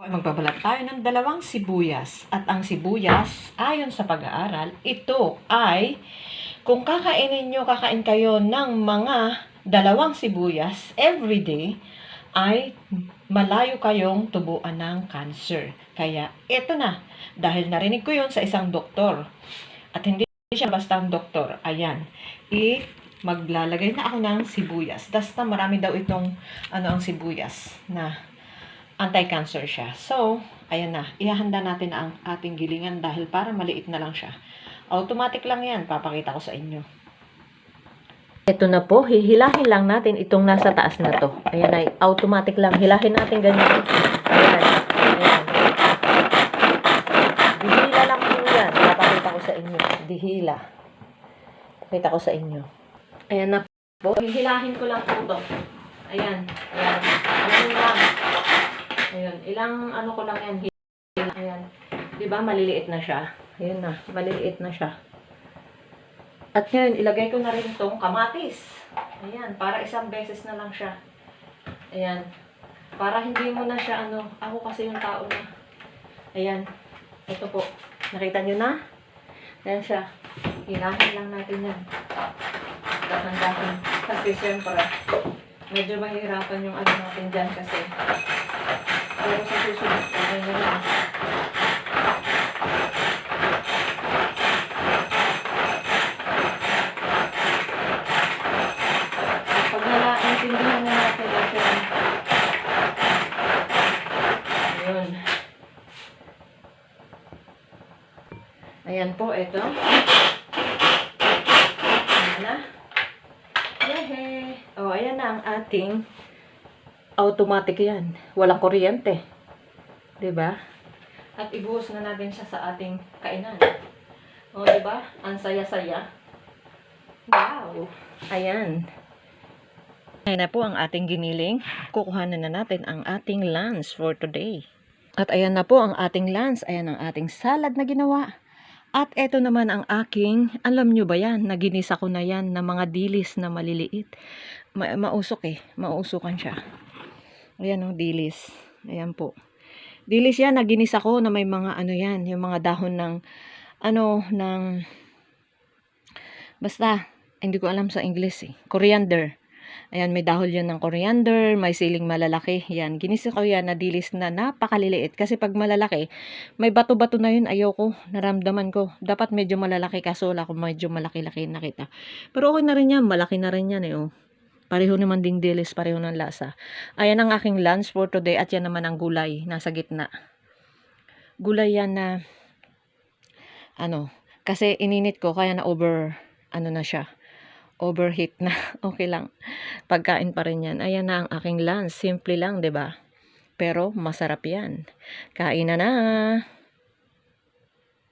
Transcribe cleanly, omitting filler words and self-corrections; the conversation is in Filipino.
Magbabalat tayo ng dalawang sibuyas. At ang sibuyas, ayon sa pag-aaral, ito ay kung kakain kayo ng mga dalawang sibuyas everyday, ay malayo kayong tubuan ng cancer. Kaya ito na, dahil narinig ko yun sa isang doktor. At hindi siya basta ang doktor. Ayan, maglalagay na ako ng sibuyas. Basta marami daw itong ang sibuyas na anti-cancer siya. So, ayan na. Ihahanda natin ang ating gilingan dahil para maliit na lang siya. Automatic lang yan. Papakita ko sa inyo. Ito na po. Hihilahin lang natin itong nasa taas na to. Ayan ay automatic lang. Hilahin natin ganyan. Ayan. Ayan. Dihila lang po yan. Papakita ko sa inyo. Dihila. Pakita ko sa inyo. Ayan na po. Hihilahin ko lang po ito. Ayan. Ayan. Ayan lang. Ayun, ilang ko lang yan. Ayan. 'Di ba maliliit na siya? Ayun na, maliliit na siya. At ngayon, ilagay ko na rin tong kamatis. Ayan, para isang beses na lang siya. Ayan. Para hindi mo na siya ako kasi yung tao na. Ayan. Ito po. Nakita nyo na? Ayan siya. Hilahin lang natin yan. Dahan-dahan. Kasi siyempre, medyo mahirapan yung natin dyan kasi pero sa susunod, okay na lang. Pag nalaintindihan na natin ito, ayun. Ayan po, ito. Ayan na. Yehey! O, ayan na ang ating automatic yan. Walang kuryente. 'Di ba? At ibuhos na natin siya sa ating kainan. O, 'di ba? Ang saya-saya. Wow! Ayan. Ayan na po ang ating giniling. Kukuhanan na natin ang ating lunch for today. At ayan na po ang ating lunch. Ayan ang ating salad na ginawa. At eto naman ang aking, alam nyo ba yan, naginisa ko na yan na mga dilis na maliliit. Mausok mausukan siya. Ayan o, dilis. Ayan po. Dilis yan, naginis ako na may mga yan, yung mga dahon ng, basta, hindi ko alam sa English coriander. Ayan, may dahon yan ng coriander, may siling malalaki. Yan, ginisa ko yan na dilis na napakaliliit. Kasi pag malalaki, may bato-bato na yun, ayoko, naramdaman ko. Dapat medyo malalaki, kaso wala ko medyo malaki-laki nakita. Pero okay na rin yan, malaki na rin yan Pareho naman ding dilis, pareho ng lasa. Ayan ang aking lunch for today at yan naman ang gulay, nasa gitna. Gulay yan na, kasi ininit ko, kaya na na siya. Overheat na. Okay lang. Pagkain pa rin yan. Ayan na ang aking lunch. Simple lang, 'di ba? Pero masarap yan. Kain na na.